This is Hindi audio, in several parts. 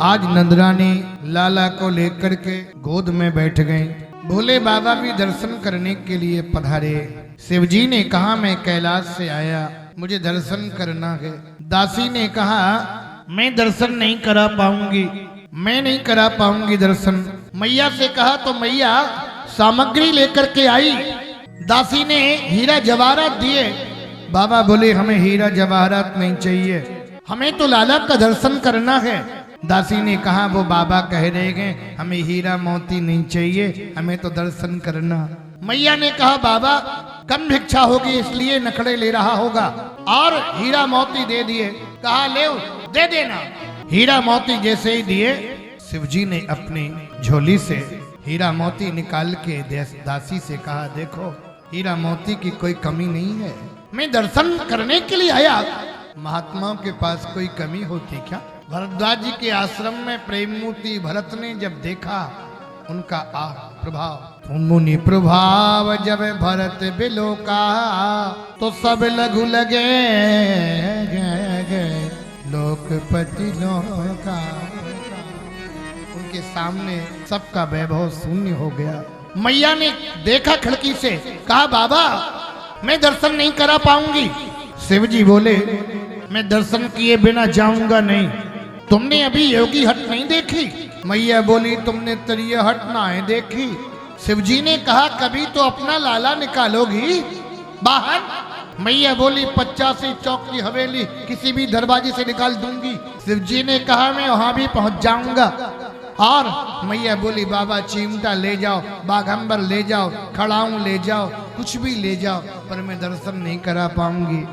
आज नंदरानी लाला को लेकर के गोद में बैठ गई। भोले बाबा भी दर्शन करने के लिए पधारे। शिवजी ने कहा मैं कैलाश से आया, मुझे दर्शन करना है। दासी ने कहा मैं दर्शन नहीं करा पाऊंगी, मैं नहीं करा पाऊंगी दर्शन। मैया से कहा तो मैया सामग्री लेकर के आई। दासी ने हीरा जवाहरात दिए। बाबा बोले हमें हीरा जवाहरात नहीं चाहिए, हमें तो लाला का दर्शन करना है। दासी ने कहा वो बाबा कह रहे हैं हमें हीरा मोती नहीं चाहिए, हमें तो दर्शन करना। मैया ने कहा बाबा कम भिक्षा होगी इसलिए नखड़े ले रहा होगा, और हीरा मोती दे दिए। कहा ले दे देना। हीरा मोती जैसे ही दिए, शिवजी ने अपनी झोली से हीरा मोती निकाल के दासी से कहा देखो हीरा मोती की कोई कमी नहीं है, मैं दर्शन करने के लिए आया। महात्माओं के पास कोई कमी होती क्या? भरद्वाज जी के आश्रम में प्रेम मूर्ति भरत ने जब देखा, उनका प्रभाव मुनि प्रभाव जब भरत बिलोका, तो सब लघु लगे लोकपति लोका। उनके सामने सबका वैभव शून्य हो गया। मैया ने देखा खिड़की से, कहा बाबा मैं दर्शन नहीं करा पाऊंगी। शिवजी बोले मैं दर्शन किए बिना जाऊंगा नहीं। तुमने अभी योगी हट नहीं देखी? मैया बोली तुमने तरिया हट ना है देखी। शिवजी ने कहा कभी तो अपना लाला निकालोगी बाहर? मैया बोली 85 चौक की हवेली किसी भी दरवाजे से निकाल दूंगी। शिवजी ने कहा मैं वहां भी पहुंच जाऊंगा। और मैया बोली बाबा चिमटा ले जाओ, बाघंबर ले जाओ, खड़ाऊं ले जाओ, कुछ भी ले जाओ, पर मैं दर्शन नहीं करा पाऊंगी।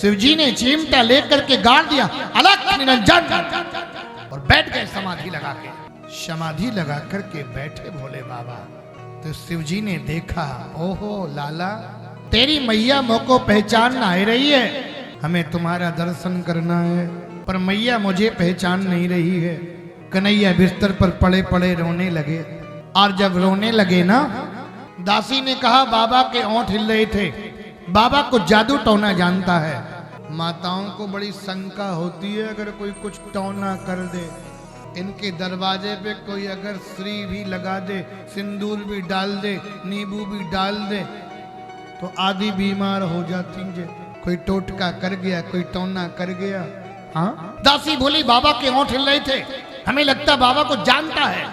शिवजी ने चिमटा लेकर के गाड़ दिया, अलग निरंजन, और बैठ गए समाधि लगा के। समाधि लगा करके बैठे भोले बाबा। तो शिवजी ने देखा ओहो लाला तेरी मैया मोको पहचान ना आ रही है, हमें तुम्हारा दर्शन करना है, पर मैया मुझे पहचान नहीं रही है। कन्हैया बिस्तर पर पड़े पड़े रोने लगे। और जब रोने लगे ना, दासी ने कहा बाबा के ओंठ हिल रहे थे, बाबा को जादू टोना जानता है। माताओं को बड़ी शंका होती है अगर कोई कुछ टोना कर दे। इनके दरवाजे पे कोई अगर श्री भी लगा दे, सिंदूर भी डाल दे, नींबू भी डाल दे, तो आदि बीमार हो जाती है। कोई टोटका कर गया, कोई टोना कर गया। हाँ, दासी बोली बाबा के ओंठ हिल रहे थे, हमें लगता बाबा को जानता है।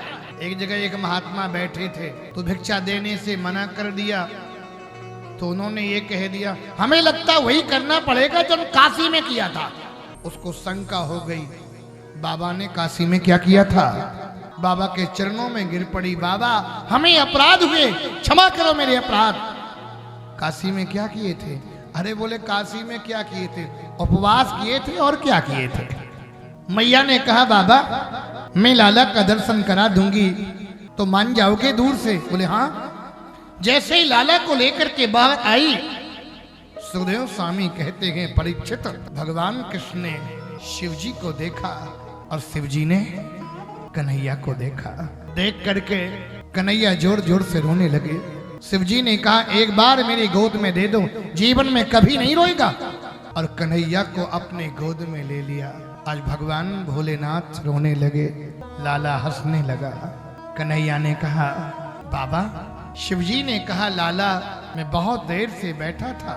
एक जगह एक महात्मा बैठे थे, तो भिक्षा देने से मना कर दिया। तो उन्होंने ये कह दिया हमें लगता वही करना पड़ेगा जो काशी में किया था। उसको शंका हो गई, बाबा ने काशी में क्या किया था? बाबा के चरणों में गिर पड़ी, बाबा हमें अपराध हुए, क्षमा करो मेरे अपराध। काशी में क्या किए थे? अरे बोले काशी में क्या किए थे? उपवास किए थे और क्या किए थे? मैया ने कहा बाबा मैं लाला का दर्शन करा दूंगी तो मान जाओगे दूर से? बोले हाँ। जैसे ही लाला को लेकर के बाहर आई, सुखदेव स्वामी कहते हैं परीक्षित भगवान कृष्ण ने शिवजी को देखा और शिवजी ने कन्हैया को देखा। देख करके कन्हैया जोर जोर से रोने लगे। शिवजी ने कहा एक बार मेरी गोद में दे दो, जीवन में कभी नहीं रोएगा। और कन्हैया को अपने गोद में ले लिया। आज भगवान भोलेनाथ रोने लगे, लाला हंसने लगा। कन्हैया ने कहा बाबा शिवजी ने कहा लाला मैं बहुत देर से बैठा था,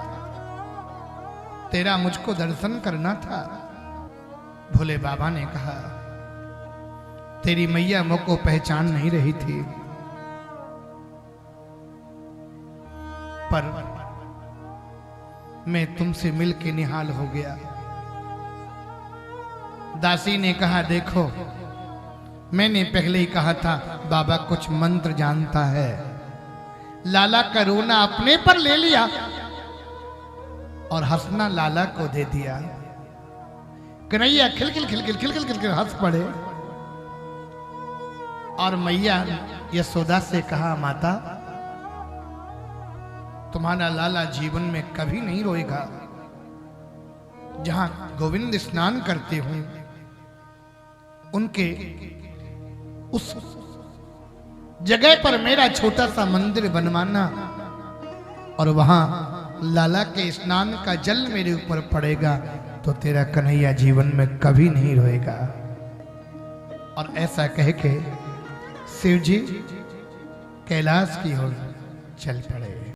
तेरा मुझको दर्शन करना था। भोले बाबा ने कहा तेरी मैया मुझको पहचान नहीं रही थी, पर मैं तुमसे मिल के निहाल हो गया। दासी ने कहा देखो मैंने पहले ही कहा था बाबा कुछ मंत्र जानता है। लाला का रोना अपने पर ले लिया और हंसना लाला को दे दिया। कन्हैया खिलखिल खिलखिल खिलखिल खिलखिल हंस पड़े। और मैया यशोदा से कहा माता तुम्हारा लाला जीवन में कभी नहीं रोएगा। जहां गोविंद स्नान करते हुए उनके उस जगह पर मेरा छोटा सा मंदिर बनवाना, और वहां लाला के स्नान का जल मेरे ऊपर पड़ेगा तो तेरा कन्हैया जीवन में कभी नहीं रोएगा। और ऐसा कह के शिव जी कैलाश की ओर चल पड़े।